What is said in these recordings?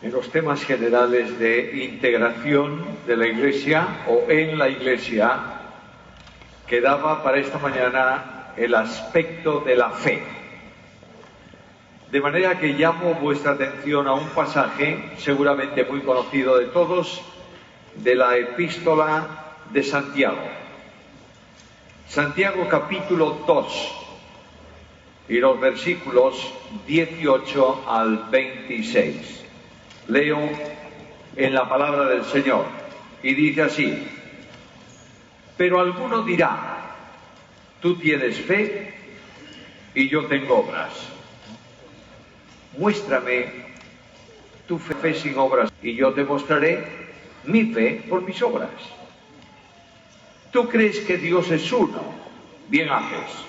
en los temas generales de integración de la Iglesia o en la Iglesia, que daba para esta mañana el aspecto de la fe. De manera que llamo vuestra atención a un pasaje seguramente muy conocido de todos, de la Epístola de Santiago. Santiago capítulo 2 y los versículos 18 al 26. Leo en la palabra del Señor y dice así: pero alguno dirá, tú tienes fe y yo tengo obras. Muéstrame tu fe sin obras y yo te mostraré mi fe por mis obras. Tú crees que Dios es uno, bien haces.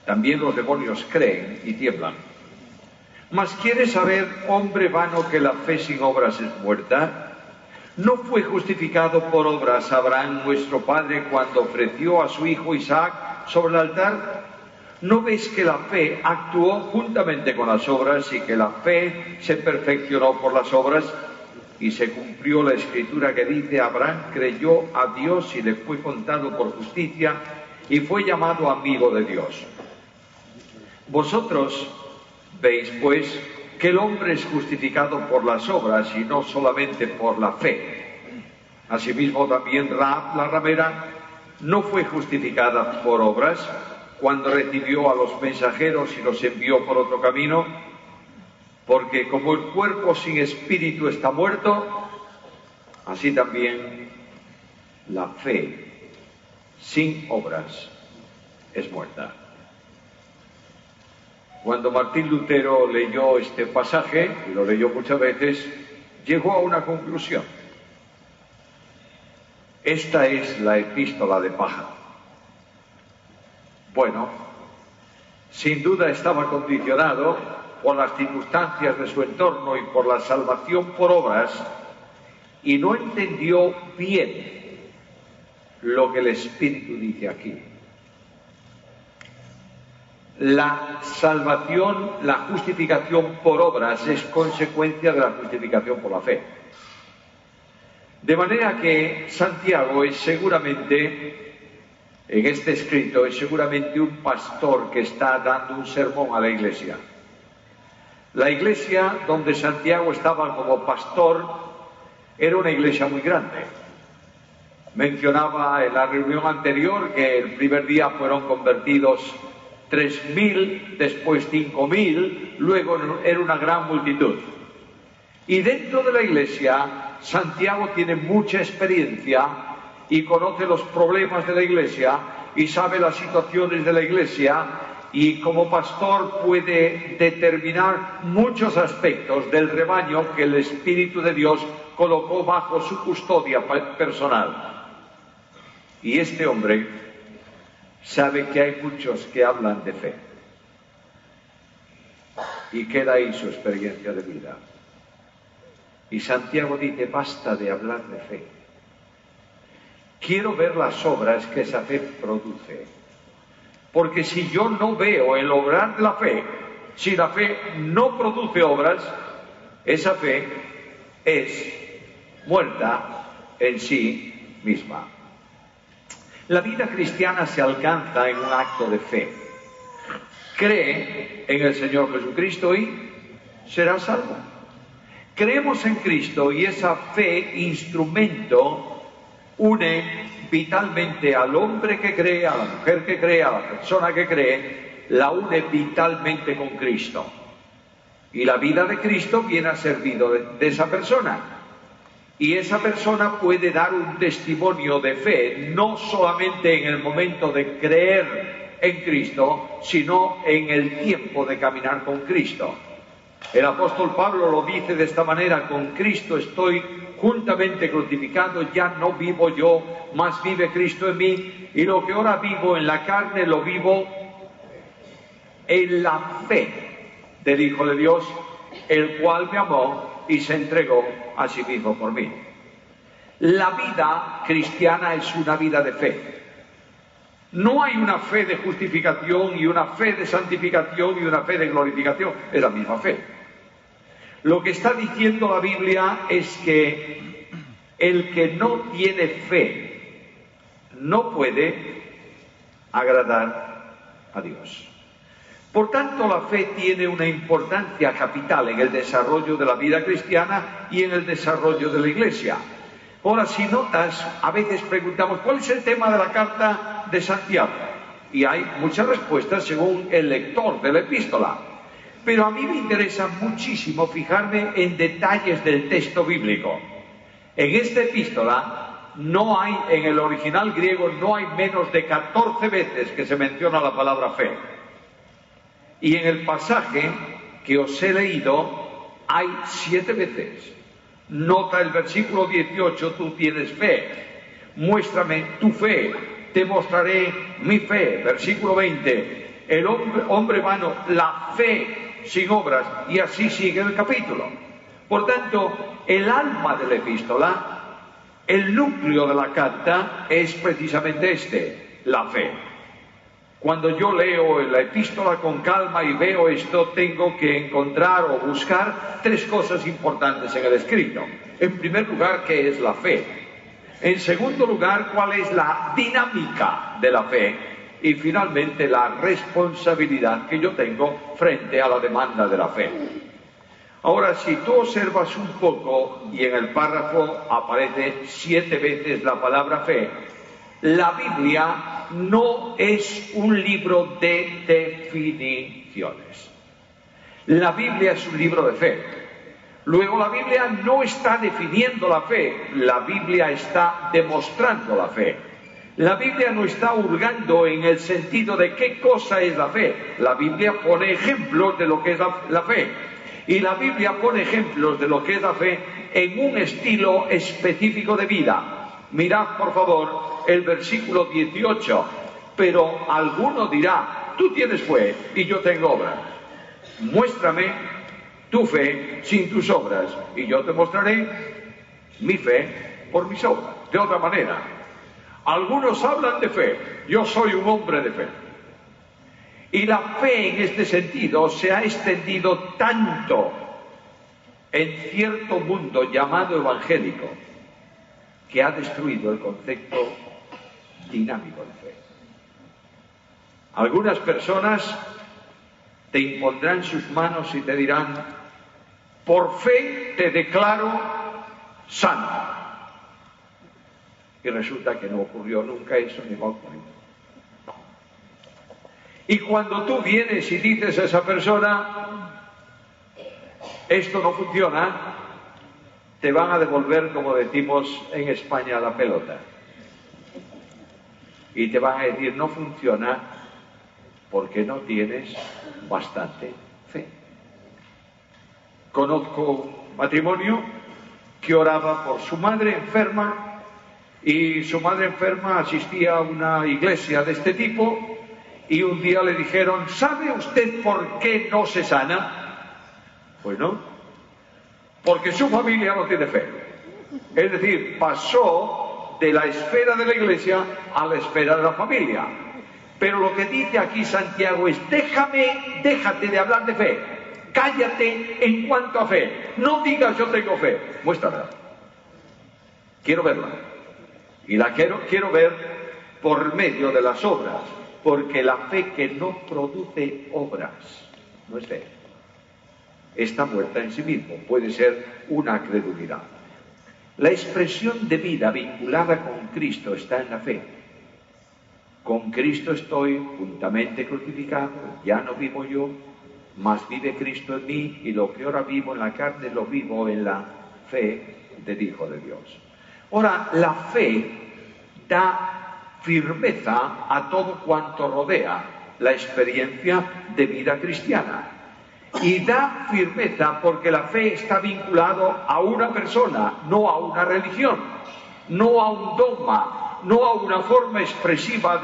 También los demonios creen y tiemblan. Mas ¿quieres saber, hombre vano, que la fe sin obras es muerta? ¿No fue justificado por obras Abraham nuestro padre cuando ofreció a su hijo Isaac sobre el altar? ¿No ves que la fe actuó juntamente con las obras y que la fe se perfeccionó por las obras? Y se cumplió la escritura que dice: Abraham creyó a Dios y le fue contado por justicia y fue llamado amigo de Dios. Vosotros veis, pues, que el hombre es justificado por las obras y no solamente por la fe. Asimismo también Rahab la ramera no fue justificada por obras cuando recibió a los mensajeros y los envió por otro camino, porque como el cuerpo sin espíritu está muerto, así también la fe sin obras es muerta. Cuando Martín Lutero leyó este pasaje, y lo leyó muchas veces, llegó a una conclusión. Esta es la epístola de paja. Bueno, sin duda estaba condicionado por las circunstancias de su entorno y por la salvación por obras, y no entendió bien lo que el Espíritu dice aquí. La salvación, la justificación por obras es consecuencia de la justificación por la fe. De manera que Santiago es seguramente, en este escrito, es seguramente un pastor que está dando un sermón a la iglesia. La iglesia donde Santiago estaba como pastor era una iglesia muy grande. Mencionaba en la reunión anterior que el primer día fueron convertidos 3.000, después 5.000, luego era una gran multitud. Y dentro de la iglesia, Santiago tiene mucha experiencia y conoce los problemas de la iglesia y sabe las situaciones de la iglesia, y como pastor puede determinar muchos aspectos del rebaño que el Espíritu de Dios colocó bajo su custodia personal. Y este hombre sabe que hay muchos que hablan de fe y queda ahí su experiencia de vida. Y Santiago dice: basta de hablar de fe. Quiero ver las obras que esa fe produce. Porque si yo no veo el obrar de la fe, si la fe no produce obras, esa fe es muerta en sí misma. La vida cristiana se alcanza en un acto de fe. Cree en el Señor Jesucristo y será salvo. Creemos en Cristo y esa fe, instrumento, une vitalmente al hombre que cree, a la mujer que cree, a la persona que cree, la une vitalmente con Cristo. Y la vida de Cristo viene a servir de esa persona. Y esa persona puede dar un testimonio de fe, no solamente en el momento de creer en Cristo, sino en el tiempo de caminar con Cristo. El apóstol Pablo lo dice de esta manera: con Cristo estoy juntamente crucificado, ya no vivo yo, mas vive Cristo en mí, y lo que ahora vivo en la carne lo vivo en la fe del Hijo de Dios, el cual me amó y se entregó a sí mismo por mí. La vida cristiana es una vida de fe. No hay una fe de justificación y una fe de santificación y una fe de glorificación, es la misma fe. Lo que está diciendo la Biblia es que el que no tiene fe no puede agradar a Dios. Por tanto, la fe tiene una importancia capital en el desarrollo de la vida cristiana y en el desarrollo de la Iglesia. Ahora, si notas, a veces preguntamos, ¿cuál es el tema de la carta de Santiago? Y hay muchas respuestas según el lector de la epístola. Pero a mí me interesa muchísimo fijarme en detalles del texto bíblico. En esta epístola no hay, en el original griego, no hay menos de 14 veces que se menciona la palabra fe. Y en el pasaje que os he leído hay 7 veces. Nota el versículo 18, tú tienes fe. Muéstrame tu fe, te mostraré mi fe. Versículo 20, el hombre vano, la fe sin obras. Y así sigue el capítulo. Por tanto, el alma de la epístola, el núcleo de la carta es precisamente la fe. Cuando yo leo la epístola con calma y veo esto, tengo que encontrar o buscar 3 cosas importantes en el escrito. En primer lugar, ¿qué es la fe? En segundo lugar, ¿cuál es la dinámica de la fe? Y finalmente, la responsabilidad que yo tengo frente a la demanda de la fe. Ahora, si tú observas un poco, y en el párrafo aparece 7 veces la palabra fe, la Biblia no es un libro de definiciones. La Biblia es un libro de fe. Luego, la Biblia no está definiendo la fe, la Biblia está demostrando la fe. La Biblia no está hurgando en el sentido de qué cosa es la fe. La Biblia pone ejemplos de lo que es la fe. Y la Biblia pone ejemplos de lo que es la fe en un estilo específico de vida. Mirad, por favor, el versículo 18. Pero alguno dirá, tú tienes fe y yo tengo obras. Muéstrame tu fe sin tus obras y yo te mostraré mi fe por mis obras. De otra manera, algunos hablan de fe, yo soy un hombre de fe. Y la fe en este sentido se ha extendido tanto en cierto mundo llamado evangélico que ha destruido el concepto dinámico de fe. Algunas personas te impondrán sus manos y te dirán, por fe te declaro santo. Y resulta que no ocurrió nunca eso, ni va a ocurrir. Y cuando tú vienes y dices a esa persona, esto no funciona, te van a devolver, como decimos en España, la pelota. Y te van a decir, no funciona porque no tienes bastante fe. Conozco un matrimonio que oraba por su madre enferma y su madre enferma asistía a una iglesia de este tipo. Y un día le dijeron, ¿sabe usted por qué no se sana? Pues no, porque su familia no tiene fe. Es decir, pasó de la esfera de la iglesia a la esfera de la familia. Pero lo que dice aquí Santiago es, déjate de hablar de fe, cállate en cuanto a fe, no digas yo tengo fe, muéstrala. Quiero verla. Y la quiero ver por medio de las obras. Porque la fe que no produce obras no es fe. Está muerta en sí mismo. Puede ser una credulidad. La expresión de vida vinculada con Cristo está en la fe. Con Cristo estoy juntamente crucificado, ya no vivo yo, mas vive Cristo en mí, y lo que ahora vivo en la carne lo vivo en la fe del Hijo de Dios. Ahora, la fe da firmeza a todo cuanto rodea la experiencia de vida cristiana. Y da firmeza porque la fe está vinculado a una persona, no a una religión, no a un dogma, no a una forma expresiva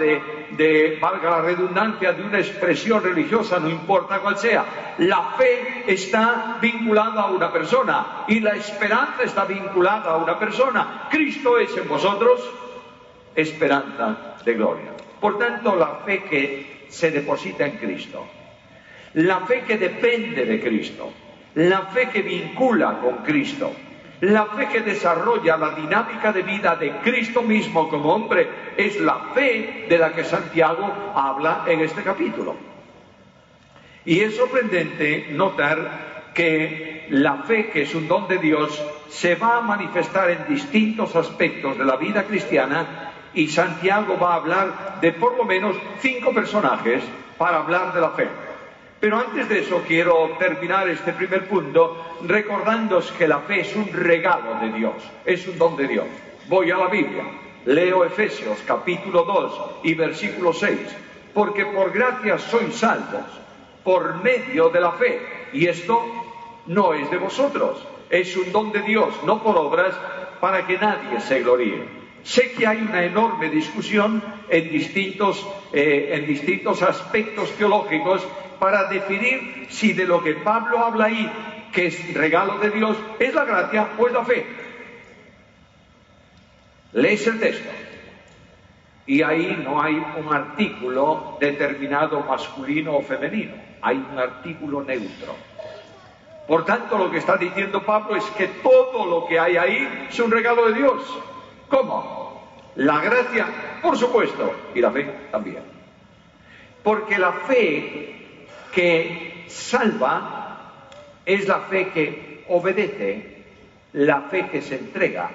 valga la redundancia, de una expresión religiosa, no importa cuál sea. La fe está vinculada a una persona y la esperanza está vinculada a una persona. Cristo es en vosotros esperanza de gloria. Por tanto, la fe que se deposita en Cristo, la fe que depende de Cristo, la fe que vincula con Cristo, la fe que desarrolla la dinámica de vida de Cristo mismo como hombre, es la fe de la que Santiago habla en este capítulo. Y es sorprendente notar que la fe, que es un don de Dios, se va a manifestar en distintos aspectos de la vida cristiana, y Santiago va a hablar de por lo menos 5 personajes para hablar de la fe. Pero antes de eso quiero terminar este primer punto recordándoos que la fe es un regalo de Dios, es un don de Dios. Voy a la Biblia, leo Efesios capítulo 2 y versículo 6, porque por gracia sois salvos por medio de la fe, y esto no es de vosotros, es un don de Dios, no por obras, para que nadie se gloríe. Sé que hay una enorme discusión en distintos aspectos teológicos para definir si de lo que Pablo habla ahí, que es regalo de Dios, es la gracia o es la fe. Lees el texto y ahí no hay un artículo determinado masculino o femenino, hay un artículo neutro. Por tanto, lo que está diciendo Pablo es que todo lo que hay ahí es un regalo de Dios. ¿Cómo? La gracia, por supuesto, y la fe también. Porque la fe que salva es la fe que obedece, la fe que se entrega,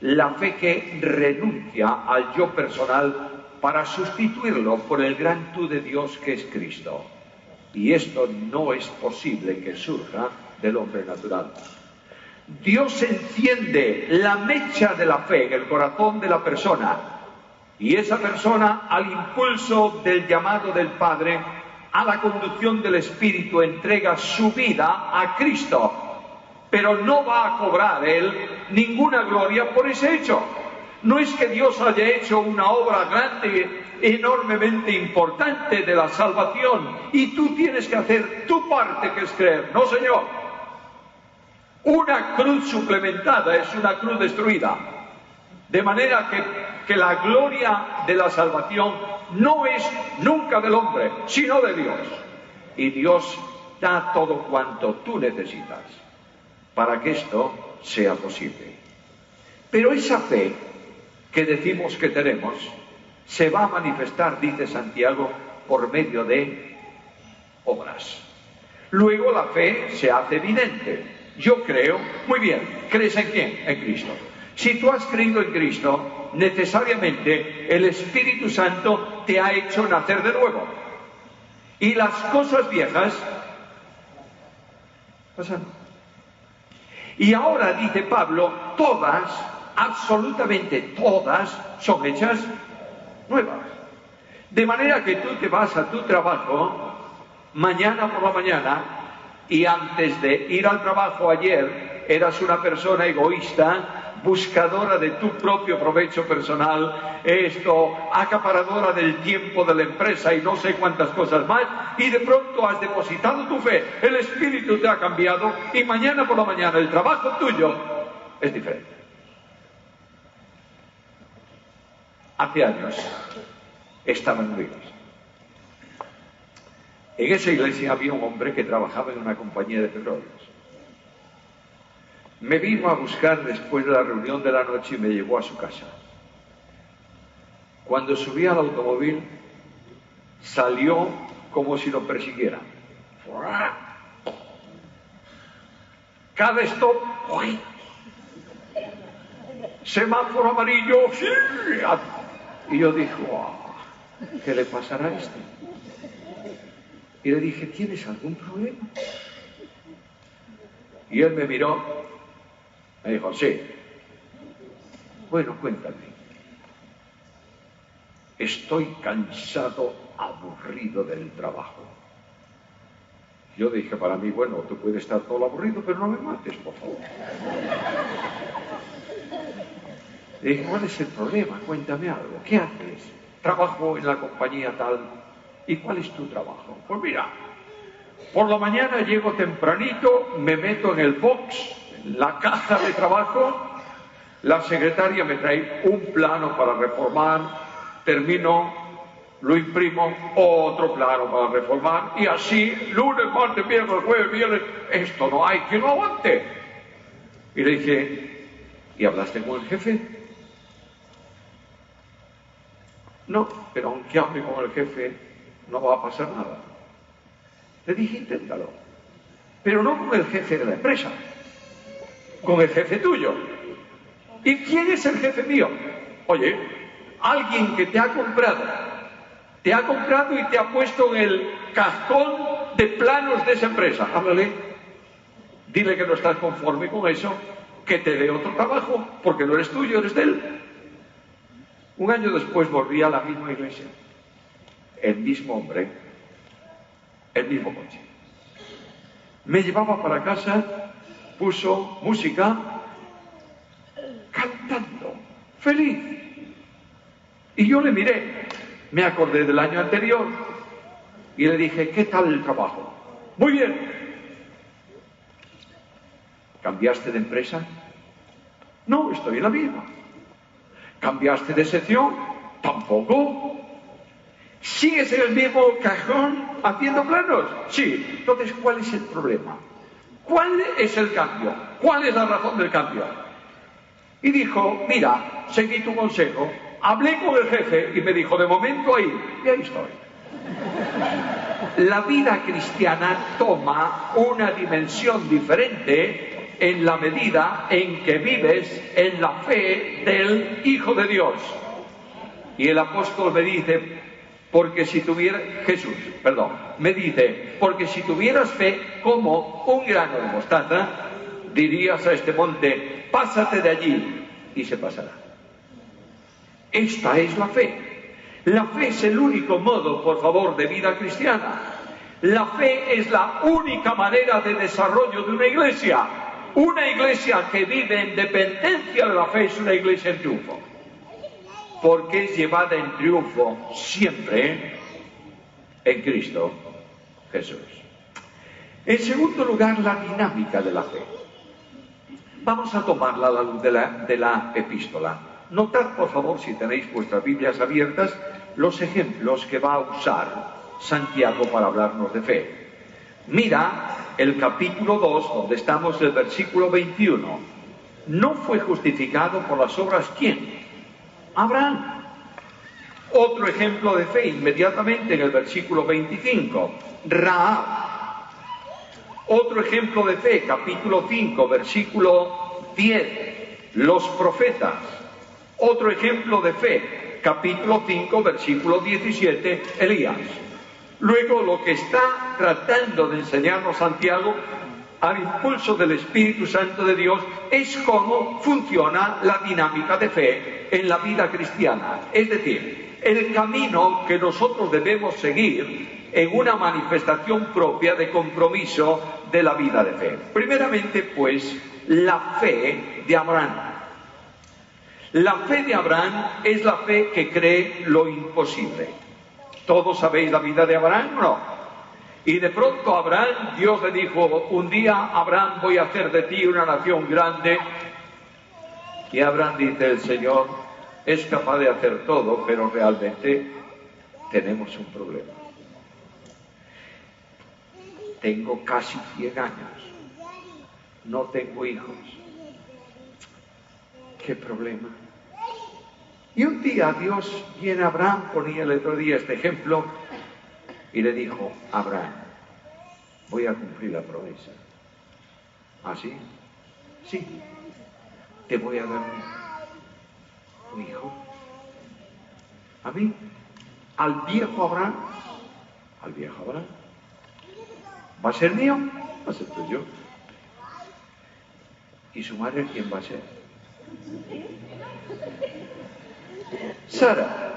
la fe que renuncia al yo personal para sustituirlo por el gran tú de Dios que es Cristo. Y esto no es posible que surja del hombre natural. Dios enciende la mecha de la fe en el corazón de la persona, y esa persona, al impulso del llamado del Padre, a la conducción del Espíritu, entrega su vida a Cristo, pero no va a cobrar él ninguna gloria por ese hecho. No es que Dios haya hecho una obra grande, enormemente importante de la salvación, y tú tienes que hacer tu parte, que es creer. No, señor. Una cruz suplementada es una cruz destruida. De manera que la gloria de la salvación no es nunca del hombre, sino de Dios. Y Dios da todo cuanto tú necesitas para que esto sea posible. Pero esa fe que decimos que tenemos se va a manifestar, dice Santiago, por medio de obras. Luego la fe se hace evidente. Yo creo, muy bien, ¿crees en quién? En Cristo. Si tú has creído en Cristo, necesariamente el Espíritu Santo te ha hecho nacer de nuevo. Y las cosas viejas pasan. Y ahora, dice Pablo, todas, absolutamente todas, son hechas nuevas. De manera que tú te vas a tu trabajo mañana por la mañana, y antes de ir al trabajo ayer eras una persona egoísta, buscadora de tu propio provecho personal, acaparadora del tiempo de la empresa y no sé cuántas cosas más, y de pronto has depositado tu fe, el Espíritu te ha cambiado, y mañana por la mañana el trabajo tuyo es diferente. Hace años estaba en Luis. En esa iglesia había un hombre que trabajaba en una compañía de petróleos. Me vino a buscar después de la reunión de la noche y me llevó a su casa. Cuando subí al automóvil, salió como si lo persiguieran. Cada stop, semáforo amarillo, y yo dije, ¿qué le pasará a este? Y le dije, ¿tienes algún problema? Y él me miró, me dijo, sí. Bueno, cuéntame. Estoy cansado, aburrido del trabajo. Yo dije para mí, bueno, tú puedes estar todo aburrido, pero no me mates, por favor. Le dije, ¿cuál es el problema? Cuéntame algo. ¿Qué haces? Trabajo en la compañía tal. ¿Y cuál es tu trabajo? Pues mira, por la mañana llego tempranito, me meto en el box, en la caja de trabajo, la secretaria me trae un plano para reformar, termino, lo imprimo, otro plano para reformar, y así, lunes, martes, miércoles, jueves, viernes, esto no hay quien lo aguante. Y le dije, ¿y hablaste con el jefe? No, pero aunque hable con el jefe, no va a pasar nada. Le dije, inténtalo, pero no con el jefe de la empresa, con el jefe tuyo. ¿Y quién es el jefe mío? Oye, alguien que te ha comprado y te ha puesto en el cajón de planos de esa empresa. Háblale, dile que no estás conforme con eso, que te dé otro trabajo, porque no eres tuyo, eres de él. Un año después volví a la misma iglesia, el mismo hombre, el mismo coche. Me llevaba para casa, puso música, cantando, feliz. Y yo le miré, me acordé del año anterior y le dije, ¿qué tal el trabajo? Muy bien. ¿Cambiaste de empresa? No, estoy en la misma. ¿Cambiaste de sección? Tampoco. ¿Sigues en el mismo cajón haciendo planos? Sí. Entonces, ¿cuál es el problema? ¿Cuál es el cambio? ¿Cuál es la razón del cambio? Y dijo, mira, seguí tu consejo, hablé con el jefe y me dijo, de momento ahí, y ahí estoy. La vida cristiana toma una dimensión diferente en la medida en que vives en la fe del Hijo de Dios. Y el apóstol me dice, porque si tuvieras fe como un grano de mostaza, dirías a este monte, pásate de allí, y se pasará. Esta es la fe. La fe es el único modo, por favor, de vida cristiana. La fe es la única manera de desarrollo de una iglesia. Una iglesia que vive en dependencia de la fe es una iglesia en triunfo. Porque es llevada en triunfo siempre en Cristo Jesús. En segundo lugar, la dinámica de la fe. Vamos a tomarla a la luz de la epístola. Notad, por favor, si tenéis vuestras Biblias abiertas, los ejemplos que va a usar Santiago para hablarnos de fe. Mira el capítulo 2, donde estamos, el versículo 21. ¿No fue justificado por las obras quién? Abraham. Otro ejemplo de fe, inmediatamente en el versículo 25, Rahab. Otro ejemplo de fe, capítulo 5, versículo 10, los profetas. Otro ejemplo de fe, capítulo 5, versículo 17, Elías. Luego, lo que está tratando de enseñarnos Santiago, al impulso del Espíritu Santo de Dios, es cómo funciona la dinámica de fe en la vida cristiana. Es decir, el camino que nosotros debemos seguir en una manifestación propia de compromiso de la vida de fe. Primeramente, pues, la fe de Abraham. La fe de Abraham es la fe que cree lo imposible. ¿Todos sabéis la vida de Abraham? No. Y de pronto Abraham, Dios le dijo, un día, Abraham, voy a hacer de ti una nación grande. Y Abraham dice, el Señor es capaz de hacer todo, pero realmente tenemos un problema. Tengo casi 100 años, no tengo hijos. ¿Qué problema? Y un día Dios viene a Abraham, ponía el otro día este ejemplo, y le dijo, Abraham, voy a cumplir la promesa. ¿Ah, sí? Sí, te voy a dar un hijo. ¿A mí? ¿Al viejo Abraham? ¿Al viejo Abraham? ¿Va a ser mío? Va a ser tuyo. ¿Y su madre quién va a ser? Sara.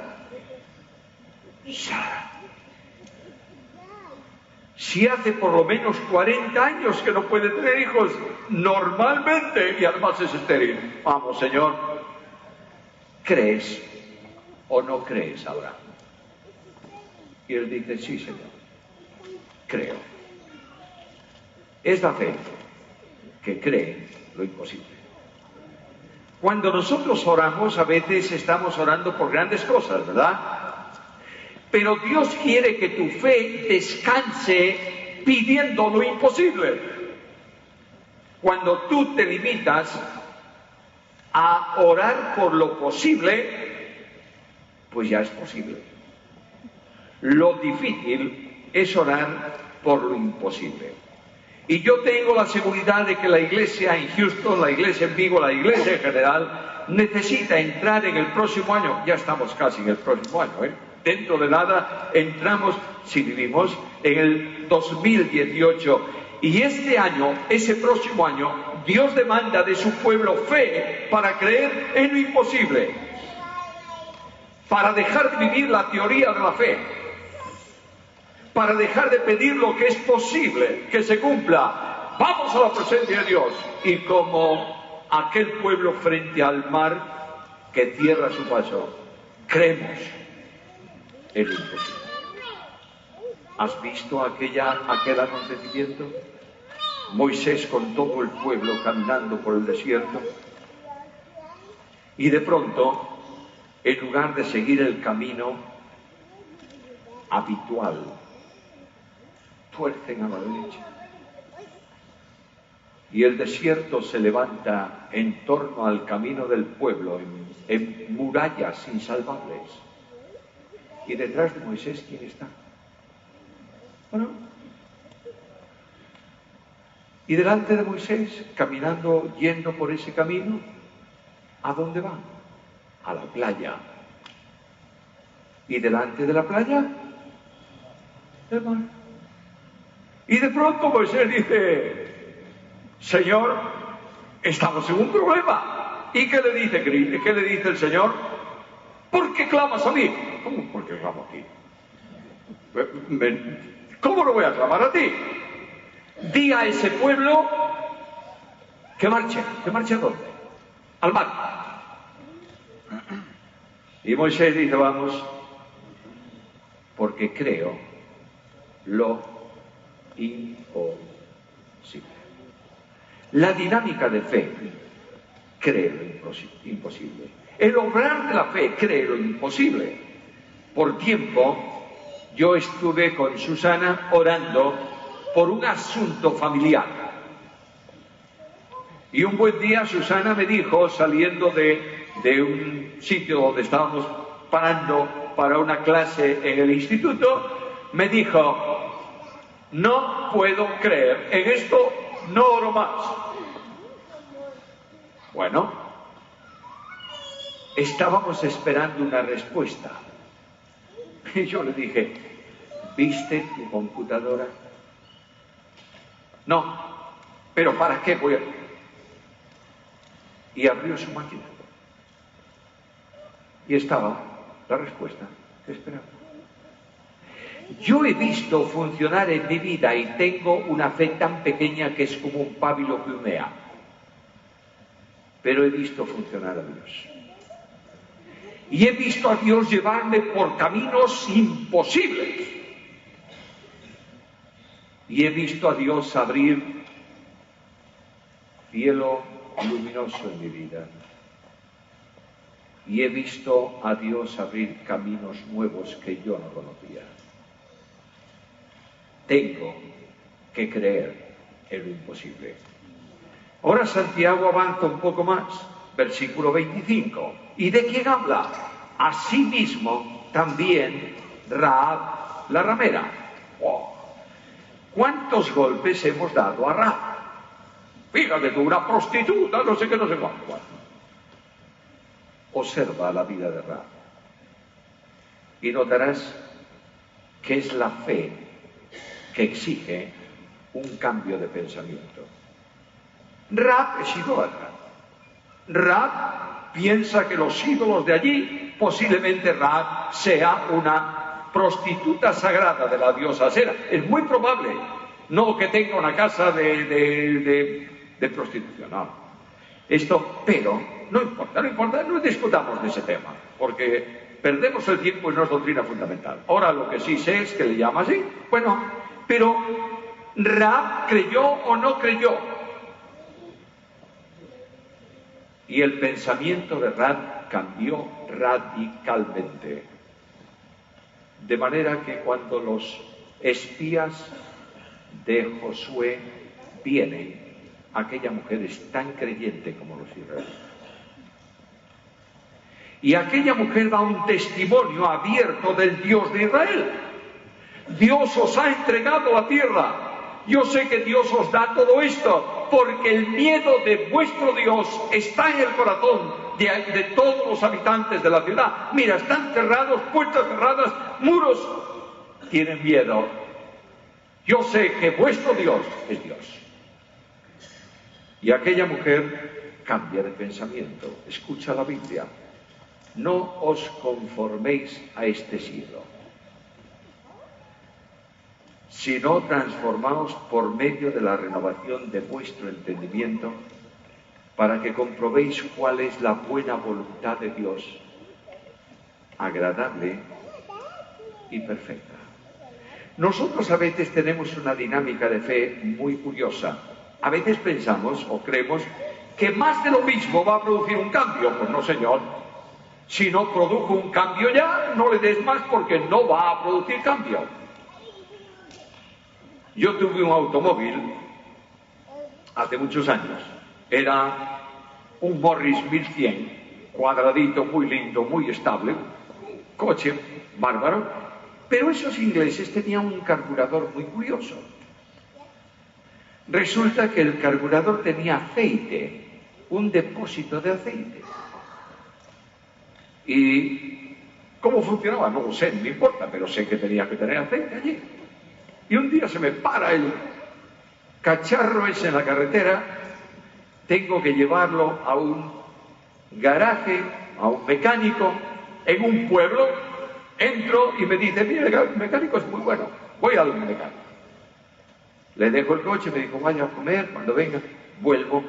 Si hace por lo menos 40 años que no puede tener hijos, normalmente, y además es estéril. Vamos, Señor, ¿crees o no crees, Abraham? Y él dice, sí, Señor, creo. Es la fe que cree lo imposible. Cuando nosotros oramos, a veces estamos orando por grandes cosas, ¿verdad? Pero Dios quiere que tu fe descanse pidiendo lo imposible. Cuando tú te limitas a orar por lo posible, pues ya es posible. Lo difícil es orar por lo imposible. Y yo tengo la seguridad de que la iglesia en Houston, la iglesia en Vigo, la iglesia en general, necesita entrar en el próximo año. Ya estamos casi en el próximo año, ¿eh? Dentro de nada entramos, si vivimos, en el 2018. Y este año, ese próximo año, Dios demanda de su pueblo fe para creer en lo imposible, para dejar de vivir la teoría de la fe, para dejar de pedir lo que es posible que se cumpla. Vamos a la presencia de Dios. Y como aquel pueblo frente al mar que cierra su paso, creemos en lo imposible. ¿Has visto aquel acontecimiento? Moisés con todo el pueblo caminando por el desierto, y de pronto, en lugar de seguir el camino habitual, tuercen a la derecha. Y el desierto se levanta en torno al camino del pueblo, en murallas insalvables. Y detrás de Moisés, ¿quién está? Bueno, y delante de Moisés, caminando, yendo por ese camino, ¿a dónde van? A la playa. Y delante de la playa, el mar. Y de pronto Moisés dice: Señor, estamos en un problema. ¿Y qué le dice el Señor? ¿Por qué clamas a mí? ¿Cómo por qué clamo a ti? ¿Cómo lo voy a clamar a ti? Di a ese pueblo que marche. ¿Que marche a dónde? Al mar. Y Moisés dice: vamos, porque creo lo imposible. La dinámica de fe cree lo imposible. El obrar de la fe cree lo imposible. Por tiempo, yo estuve con Susana orando por un asunto familiar. Y un buen día Susana me dijo, saliendo de un sitio donde estábamos parando para una clase en el instituto, me dijo: no puedo creer en esto, no oro más. Bueno, estábamos esperando una respuesta. Y yo le dije: ¿viste tu computadora? No, pero ¿para qué voy a...? Y abrió su máquina. Y estaba la respuesta que esperaba. Yo he visto funcionar en mi vida y tengo una fe tan pequeña que es como un pábilo que humea. Pero he visto funcionar a Dios. Y he visto a Dios llevarme por caminos imposibles. Y he visto a Dios abrir cielo luminoso en mi vida. Y he visto a Dios abrir caminos nuevos que yo no conocía. Tengo que creer en lo imposible. Ahora Santiago avanza un poco más, versículo 25. ¿Y de quién habla? Asimismo también Rahab la ramera. Oh, ¿cuántos golpes hemos dado a Rahab? Fíjate tú, una prostituta, no sé qué, no sé cuánto. Observa la vida de Rahab y notarás que es la fe que exige un cambio de pensamiento. Rahab es idólatra. Rahab piensa que los ídolos de allí, posiblemente Rahab sea una prostituta sagrada de la diosa Asera. Es muy probable, no que tenga una casa de prostitución, no. Pero no importa, no discutamos de ese tema, porque perdemos el tiempo y no es doctrina fundamental. Ahora lo que sí sé es que le llama así. Bueno, pero Rahab creyó o no creyó. Y el pensamiento de Rahab cambió radicalmente. De manera que cuando los espías de Josué vienen, aquella mujer es tan creyente como los israelitas. Y aquella mujer da un testimonio abierto del Dios de Israel. Dios os ha entregado la tierra. Yo sé que Dios os da todo esto, porque el miedo de vuestro Dios está en el corazón de todos los habitantes de la ciudad. Mira, están cerrados, puertas cerradas, muros. Tienen miedo. Yo sé que vuestro Dios es Dios. Y aquella mujer cambia de pensamiento. Escucha la Biblia. No os conforméis a este siglo, sino transformaos por medio de la renovación de vuestro entendimiento, para que comprobéis cuál es la buena voluntad de Dios, agradable y perfecta. Nosotros a veces tenemos una dinámica de fe muy curiosa. A veces pensamos o creemos que más de lo mismo va a producir un cambio. Pues no, señor. Si no produjo un cambio ya, no le des más, porque no va a producir cambio. Yo tuve un automóvil hace muchos años. Era un Morris 1100, cuadradito, muy lindo, muy estable, coche bárbaro, pero esos ingleses tenían un carburador muy curioso. Resulta que el carburador tenía aceite, un depósito de aceite. ¿Y cómo funcionaba? No lo sé, no me importa, pero sé que tenía que tener aceite allí. Y un día se me para el cacharro ese en la carretera, tengo que llevarlo a un garaje, a un mecánico, en un pueblo. Entro y me dice, mira, el mecánico es muy bueno, voy al mecánico. Le dejo el coche, me dijo, vaya a comer, cuando venga, vuelvo,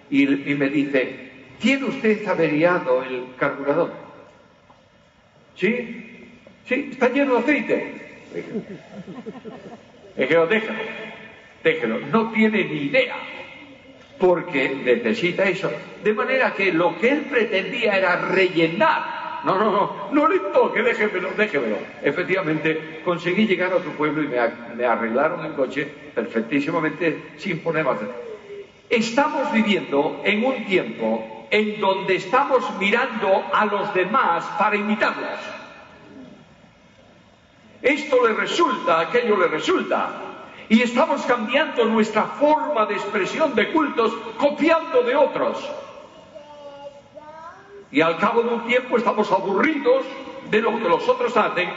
y me dice, ¿tiene usted averiado el carburador? ¿Sí? Sí, está lleno de aceite. Dije, déjelo, no tiene ni idea, porque necesita eso. De manera que lo que él pretendía era rellenar. No le toque, déjemelo. Efectivamente, conseguí llegar a otro pueblo y me arreglaron el coche perfectísimamente, sin problemas. Estamos viviendo en un tiempo en donde estamos mirando a los demás para imitarlos. Esto le resulta, aquello le resulta. Y estamos cambiando nuestra forma de expresión de cultos, copiando de otros. Y al cabo de un tiempo estamos aburridos de lo que los otros hacen,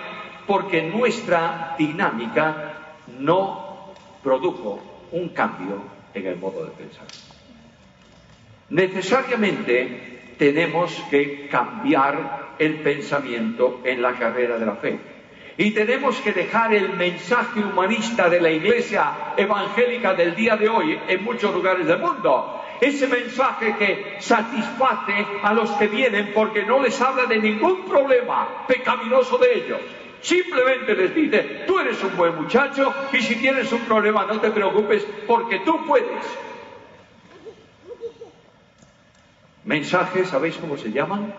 porque nuestra dinámica no produjo un cambio en el modo de pensar. Necesariamente tenemos que cambiar el pensamiento en la carrera de la fe. Y tenemos que dejar el mensaje humanista de la Iglesia evangélica del día de hoy en muchos lugares del mundo. Ese mensaje que satisface a los que vienen porque no les habla de ningún problema pecaminoso de ellos. Simplemente les dice, tú eres un buen muchacho y si tienes un problema no te preocupes porque tú puedes. Mensajes, ¿sabéis cómo se llaman?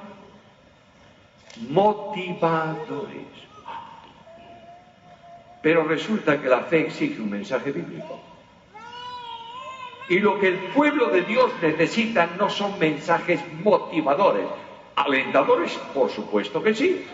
Motivadores. Pero resulta que la fe exige un mensaje bíblico. Y lo que el pueblo de Dios necesita no son mensajes motivadores. Alentadores, por supuesto que sí,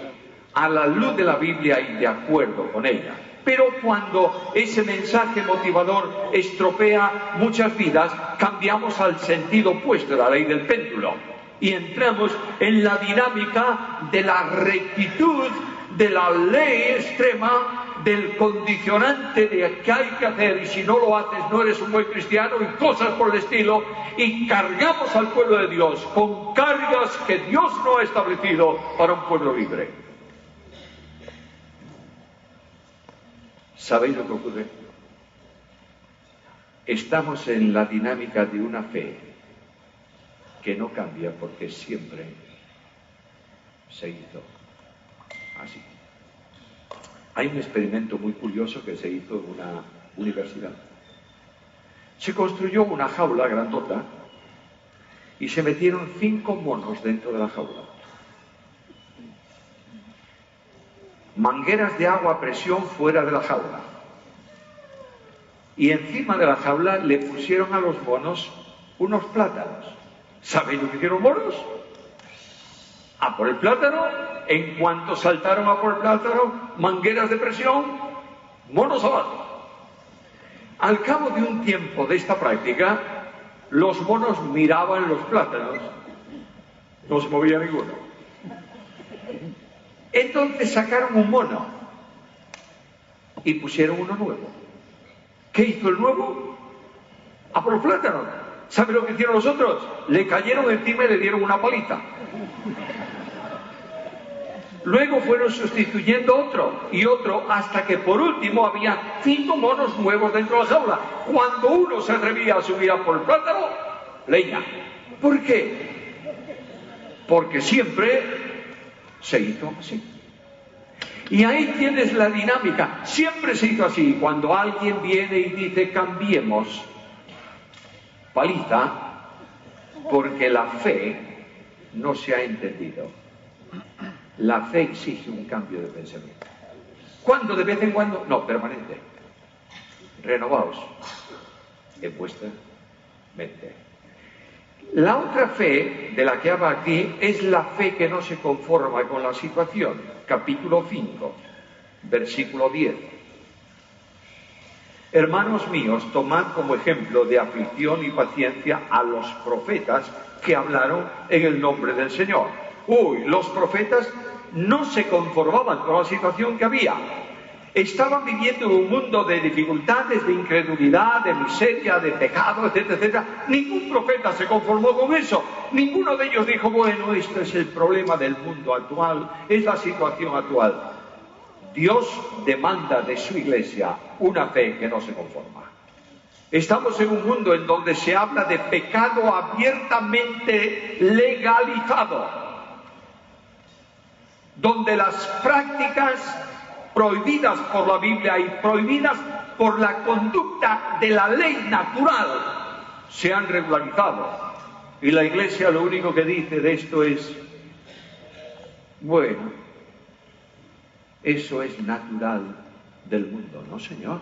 a la luz de la Biblia y de acuerdo con ella. Pero cuando ese mensaje motivador estropea muchas vidas, cambiamos al sentido opuesto de la ley del péndulo y entramos en la dinámica de la rectitud, de la ley extrema, del condicionante de qué hay que hacer y si no lo haces no eres un buen cristiano y cosas por el estilo, y cargamos al pueblo de Dios con cargas que Dios no ha establecido para un pueblo libre. ¿Sabéis lo que ocurre? Estamos en la dinámica de una fe que no cambia porque siempre se hizo así. Hay un experimento muy curioso que se hizo en una universidad. Se construyó una jaula grandota y se metieron 5 monos dentro de la jaula. mangueras de agua a presión fuera de la jaula. Y encima de la jaula le pusieron a los monos unos plátanos. ¿Sabéis lo que hicieron los monos? A por el plátano. En cuanto saltaron a por el plátano, mangueras de presión, monos abajo. Al cabo de un tiempo de esta práctica, los monos miraban los plátanos. No se movía ninguno. Entonces sacaron un mono y pusieron uno nuevo. ¿Qué hizo el nuevo? A por los plátanos. ¿Sabe lo que hicieron los otros? Le cayeron encima y le dieron una paliza. Luego fueron sustituyendo otro y otro, hasta que por último había 5 monos nuevos dentro de la jaula. Cuando uno se atrevía a subir a por el plátano, leña. ¿Por qué? Porque siempre se hizo así. Y ahí tienes la dinámica. Siempre se hizo así. Cuando alguien viene y dice cambiemos, paliza, porque la fe no se ha entendido. La fe exige un cambio de pensamiento. ¿Cuándo? ¿De vez en cuando? No, permanente. Renovaos en vuestra mente. La otra fe de la que habla aquí es la fe que no se conforma con la situación. Capítulo 5, versículo 10. Hermanos míos, tomad como ejemplo de aflicción y paciencia a los profetas que hablaron en el nombre del Señor. Los profetas no se conformaban con la situación que había. Estaban viviendo en un mundo de dificultades, de incredulidad, de miseria, de pecado, etcétera, etcétera. Ningún profeta se conformó con eso. Ninguno de ellos dijo, bueno, este es el problema del mundo actual, es la situación actual. Dios demanda de su iglesia una fe que no se conforma. Estamos en un mundo en donde se habla de pecado abiertamente legalizado, donde las prácticas prohibidas por la Biblia y prohibidas por la conducta de la ley natural se han regularizado. Y la Iglesia lo único que dice de esto es, bueno, eso es natural del mundo. No, señor.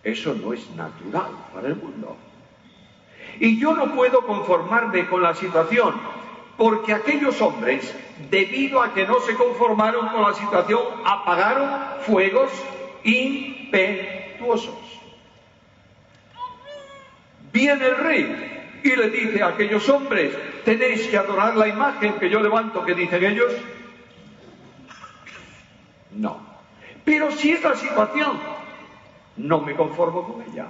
Eso no es natural para el mundo. Y yo no puedo conformarme con la situación, porque aquellos hombres, debido a que no se conformaron con la situación, apagaron fuegos impetuosos. Viene el rey y le dice a aquellos hombres, tenéis que adorar la imagen que yo levanto, que dicen ellos. No. Pero si es la situación, no me conformo con ella.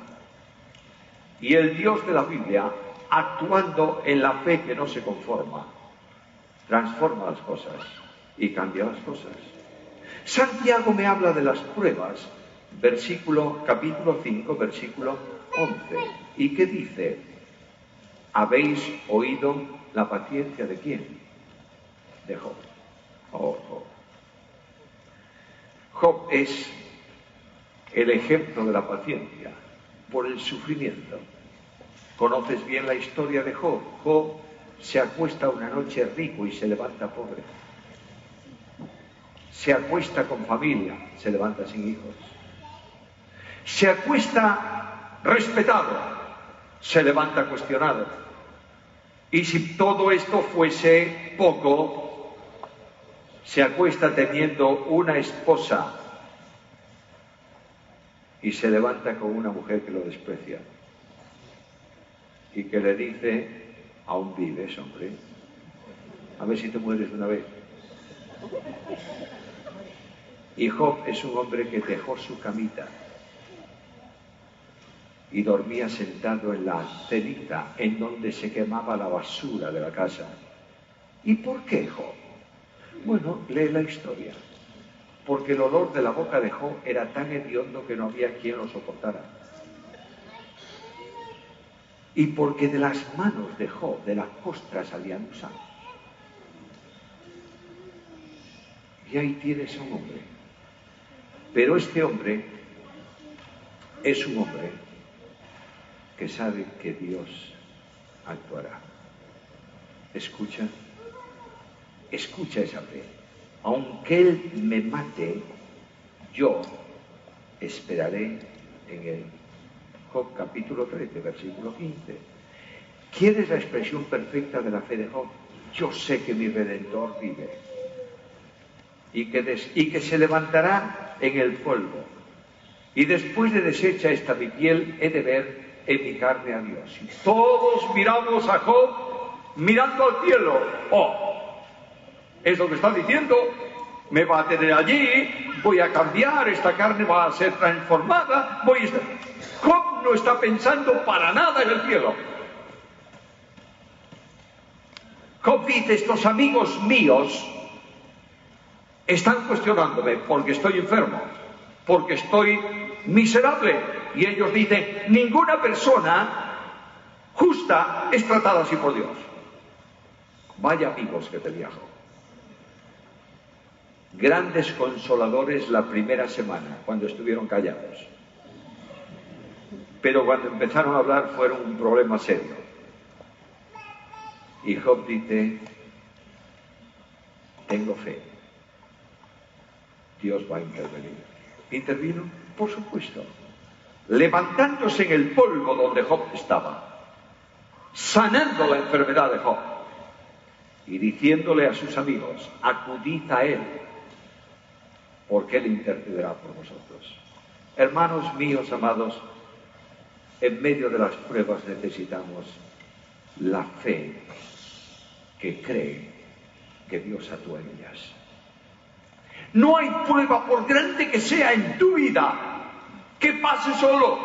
Y el Dios de la Biblia, actuando en la fe que no se conforma, transforma las cosas y cambia las cosas. Santiago me habla de las pruebas, capítulo 5, versículo 11. ¿Y qué dice? ¿Habéis oído la paciencia de quién? De Job. Job. Job es el ejemplo de la paciencia por el sufrimiento. ¿Conoces bien la historia de Job? Job se acuesta una noche rico y se levanta pobre. Se acuesta con familia, se levanta sin hijos. Se acuesta respetado, se levanta cuestionado. Y si todo esto fuese poco, se acuesta teniendo una esposa y se levanta con una mujer que lo desprecia y que le dice, aún vives, hombre, a ver si te mueres de una vez. Y Job es un hombre que dejó su camita y dormía sentado en la ceniza en donde se quemaba la basura de la casa. ¿Y por qué Job? Bueno, lee la historia. Porque el olor de la boca de Job era tan hediondo que no había quien lo soportara. Y porque de las manos de Job, de las costras, salían gusanos. Y ahí tienes a un hombre. Pero este hombre es un hombre que sabe que Dios actuará. Escucha esa fe. aunque él me mate, yo esperaré en él. Job capítulo 13, versículo 15. ¿Quieres la expresión perfecta de la fe de Job? Yo sé que mi Redentor vive y que se levantará en el polvo. Y después de deshecha esta mi piel, he de ver en mi carne a Dios. Y todos miramos a Job mirando al cielo. Oh, es lo que está diciendo. Me va a tener allí, voy a cambiar, esta carne va a ser transformada. Job no está pensando para nada en el cielo. Job dice, estos amigos míos están cuestionándome porque estoy enfermo, porque estoy miserable. Y ellos dicen, ninguna persona justa es tratada así por Dios. Vaya amigos que tenía Job. Grandes consoladores la primera semana, cuando estuvieron callados. Pero cuando empezaron a hablar fueron un problema serio. Y Job dice, tengo fe. Dios va a intervenir. ¿Intervino? Por supuesto. Levantándose en el polvo donde Job estaba, sanando la enfermedad de Job y diciéndole a sus amigos, acudid a él, porque él intercederá por vosotros. Hermanos míos amados, en medio de las pruebas necesitamos la fe que cree que Dios actúa en ellas. No hay prueba, por grande que sea en tu vida, que pase solo,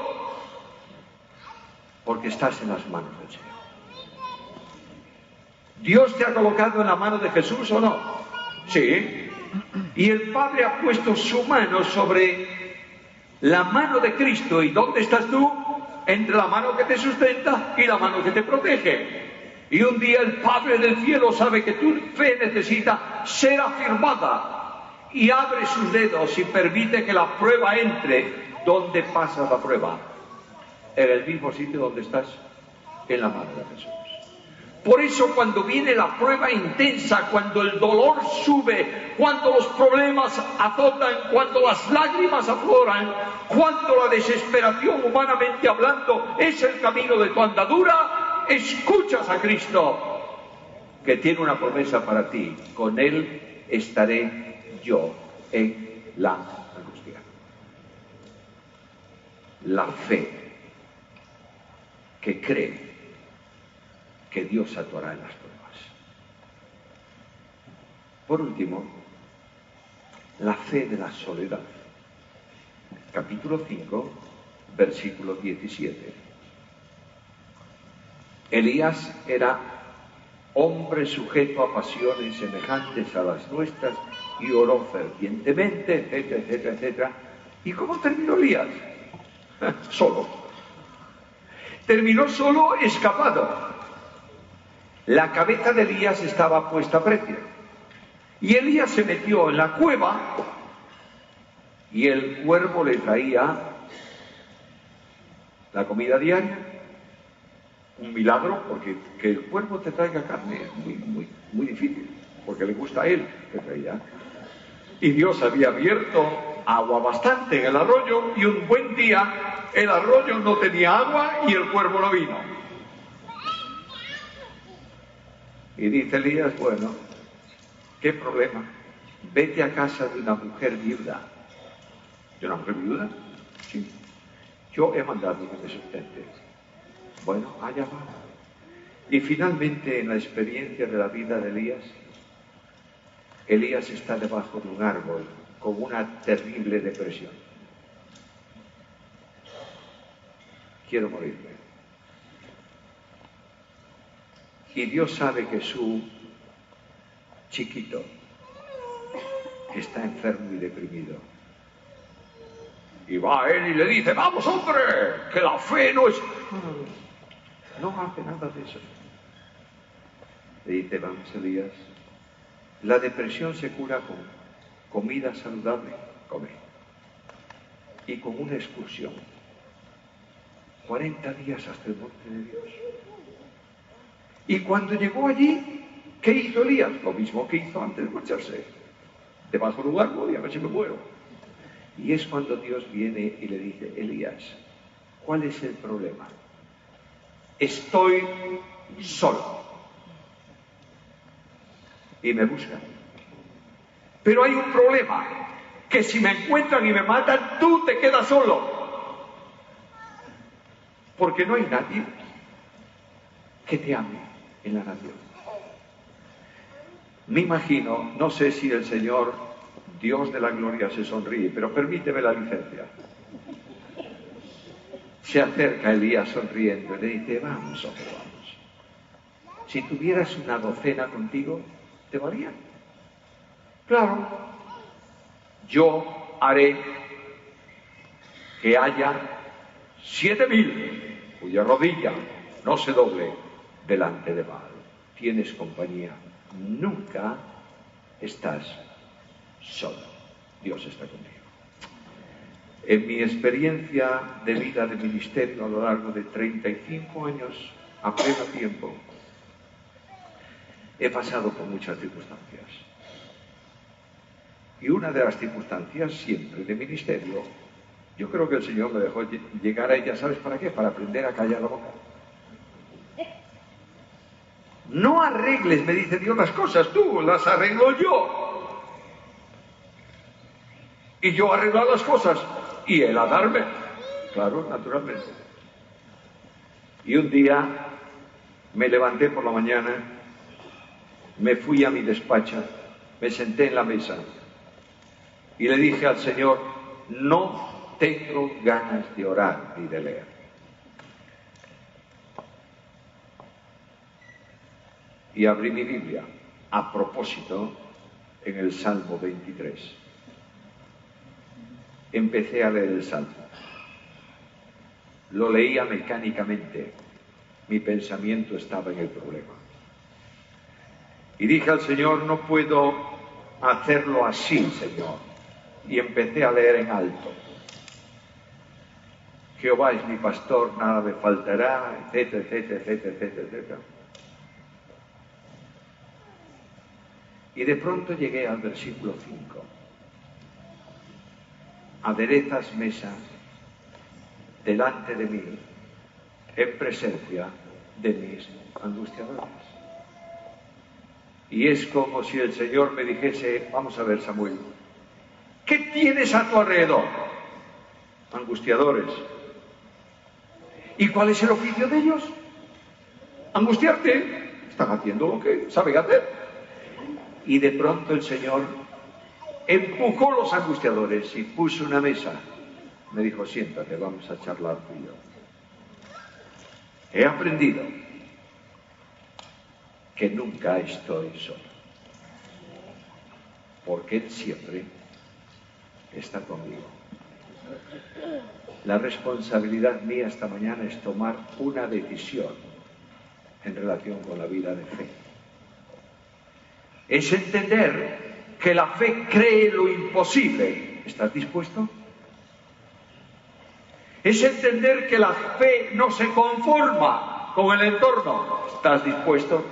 porque estás en las manos del Señor. ¿Dios te ha colocado en la mano de Jesús o no? Sí. Y el Padre ha puesto su mano sobre la mano de Cristo. ¿Y dónde estás tú? Entre la mano que te sustenta y la mano que te protege. Y un día el Padre del cielo sabe que tu fe necesita ser afirmada y abre sus dedos y permite que la prueba entre. ¿Dónde pasa la prueba? En el mismo sitio donde estás, en la mano de Jesús. Por eso cuando viene la prueba intensa, cuando el dolor sube, cuando los problemas azotan, cuando las lágrimas afloran, cuando la desesperación, humanamente hablando, es el camino de tu andadura, escuchas a Cristo, que tiene una promesa para ti. Con Él estaré yo en la angustia. La fe que cree que Dios actuará en las pruebas. Por último, la fe de la soledad. Capítulo 5, versículo 17. Elías era hombre sujeto a pasiones semejantes a las nuestras y oró fervientemente, etcétera, etcétera, etcétera. ¿Y cómo terminó Elías? Solo. Terminó solo, escapado. La cabeza de Elías estaba puesta a precio. Y Elías se metió en la cueva y el cuervo le traía la comida diaria. Un milagro, porque que el cuervo te traiga carne es muy difícil, porque le gusta a él que traía. Y Dios había abierto agua bastante en el arroyo y un buen día el arroyo no tenía agua y el cuervo no vino. Y dice Elías, bueno, ¿qué problema? Vete a casa de una mujer viuda. ¿De una mujer viuda? Sí. Yo he mandado que me sustente. Bueno, allá va. Y finalmente, en la experiencia de la vida de Elías, Elías está debajo de un árbol con una terrible depresión. Quiero morirme. Y Dios sabe que su chiquito está enfermo y deprimido. Y va a él y le dice, vamos hombre, que la fe no es... No hace nada de eso. Le dice, vamos Elías, la depresión se cura con comida saludable, come. Y con una excursión. 40 días hasta el monte de Dios. Y cuando llegó allí, ¿qué hizo Elías? Lo mismo que hizo antes de marcharse. debajo de un árbol y a ver si me muero. Y es cuando Dios viene y le dice, Elías, ¿cuál es el problema? Estoy solo. Y me buscan. Pero hay un problema, que si me encuentran y me matan, tú te quedas solo. Porque no hay nadie que te ame en la nación. Me imagino, no sé si el Señor, Dios de la gloria, se sonríe, pero permíteme la licencia. Se acerca Elías sonriendo y le dice, vamos, hombre, vamos. Si tuvieras una docena contigo, ¿te valía? Claro, yo haré que haya 7.000 cuya rodilla no se doble delante de Baal. Tienes compañía. Nunca estás solo. Dios está contigo. En mi experiencia de vida de ministerio a lo largo de 35 años a pleno tiempo, he pasado por muchas circunstancias. Y una de las circunstancias siempre de ministerio, yo creo que el Señor me dejó llegar a ella, ¿sabes para qué? Para aprender a callar la boca. No arregles, me dice Dios, las cosas, tú las arreglo yo. Y yo arreglo las cosas, y Él a darme. Claro, naturalmente. Y un día me levanté por la mañana, me fui a mi despacho, me senté en la mesa y le dije al Señor, no tengo ganas de orar ni de leer. Y abrí mi Biblia, a propósito, en el Salmo 23. Empecé a leer el Salmo. Lo leía mecánicamente. Mi pensamiento estaba en el problema. Y dije al Señor, no puedo hacerlo así, Señor. Y empecé a leer en alto. Jehová es mi pastor, nada me faltará, etcétera, etcétera, etcétera, etcétera, etcétera. Y de pronto llegué al versículo 5. Aderezas mesa delante de mí en presencia de mis angustiadores. Y es como si el Señor me dijese, vamos a ver, Samuel, ¿qué tienes a tu alrededor? Angustiadores. ¿Y cuál es el oficio de ellos? Angustiarte. Están haciendo lo que saben hacer. Y de pronto el Señor empujó los angustiadores y puso una mesa. Me dijo, siéntate, vamos a charlar tú y yo. He aprendido que nunca estoy solo, porque Él siempre está conmigo. La responsabilidad mía esta mañana es tomar una decisión en relación con la vida de fe. Es entender que la fe cree lo imposible. ¿Estás dispuesto? Es entender que la fe no se conforma con el entorno. ¿Estás dispuesto?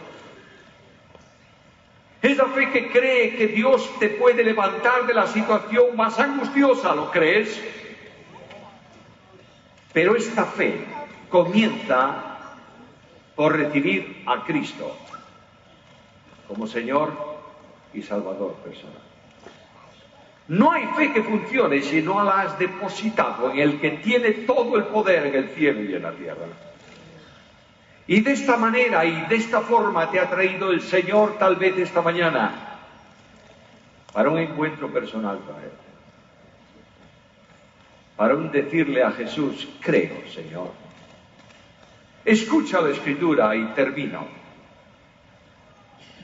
Es la fe que cree que Dios te puede levantar de la situación más angustiosa. ¿Lo crees? Pero esta fe comienza por recibir a Cristo como Señor y Salvador personal. No hay fe que funcione si no la has depositado en el que tiene todo el poder en el cielo y en la tierra. Y de esta manera y de esta forma te ha traído el Señor tal vez esta mañana para un encuentro personal con Él. Para un decirle a Jesús, creo, Señor. Escucha la Escritura y termino.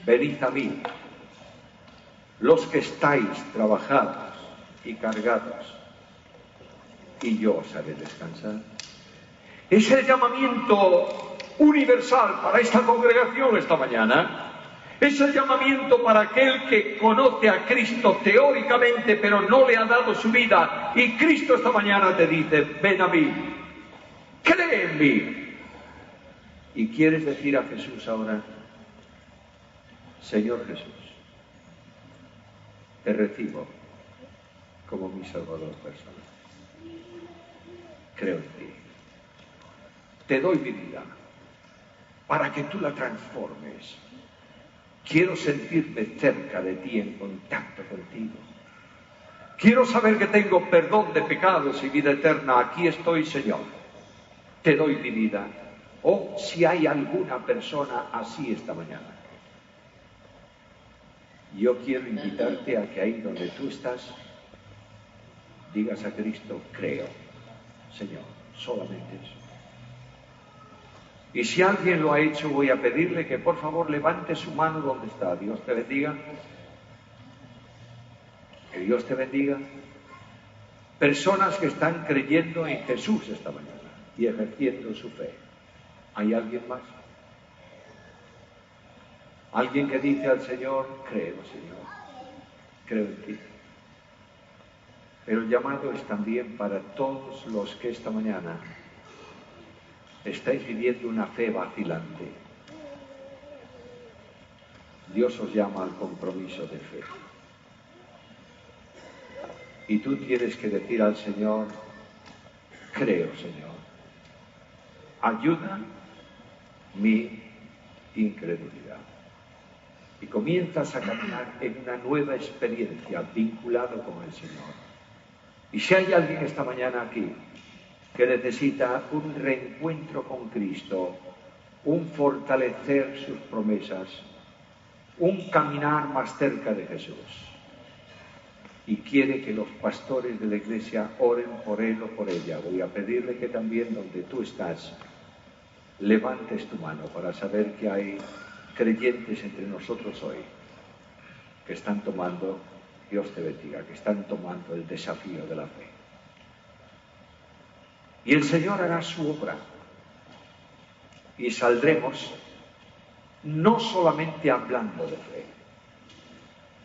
Venid a mí, los que estáis trabajados y cargados, y yo os haré descansar. Es el llamamiento universal para esta congregación esta mañana. Es el llamamiento para aquel que conoce a Cristo teóricamente, pero no le ha dado su vida. Y Cristo esta mañana te dice, ven a mí, cree en mí. ¿Y quieres decir a Jesús ahora, Señor Jesús, te recibo como mi Salvador personal. Creo en ti. Te doy mi vida para que tú la transformes. Quiero sentirme cerca de ti, en contacto contigo. Quiero saber que tengo perdón de pecados y vida eterna. Aquí estoy, Señor. Te doy mi vida. O si hay alguna persona así esta mañana, yo quiero invitarte a que ahí donde tú estás, digas a Cristo, creo, Señor, solamente eso. Y si alguien lo ha hecho, voy a pedirle que por favor levante su mano donde está. Dios te bendiga. Que Dios te bendiga. Personas que están creyendo en Jesús esta mañana y ejerciendo su fe. ¿Hay alguien más? Alguien que dice al Señor, creo, Señor, creo en ti. Pero el llamado es también para todos los que esta mañana estáis viviendo una fe vacilante. Dios os llama al compromiso de fe. Y tú tienes que decir al Señor, creo, Señor, ayuda mi incredulidad. Y comienzas a caminar en una nueva experiencia vinculado con el Señor. Y si hay alguien esta mañana aquí que necesita un reencuentro con Cristo, un fortalecer sus promesas, un caminar más cerca de Jesús, y quiere que los pastores de la iglesia oren por él o por ella, voy a pedirle que también donde tú estás, levantes tu mano para saber que hay creyentes entre nosotros hoy que están tomando, Dios te bendiga, que están tomando el desafío de la fe. Y el Señor hará su obra y saldremos no solamente hablando de fe,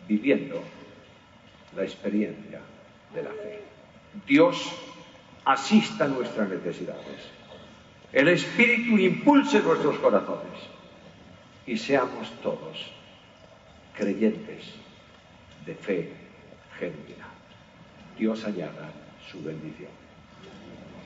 viviendo la experiencia de la fe. Dios asista a nuestras necesidades. El Espíritu impulse nuestros corazones y seamos todos creyentes de fe genuina. Dios añada su bendición.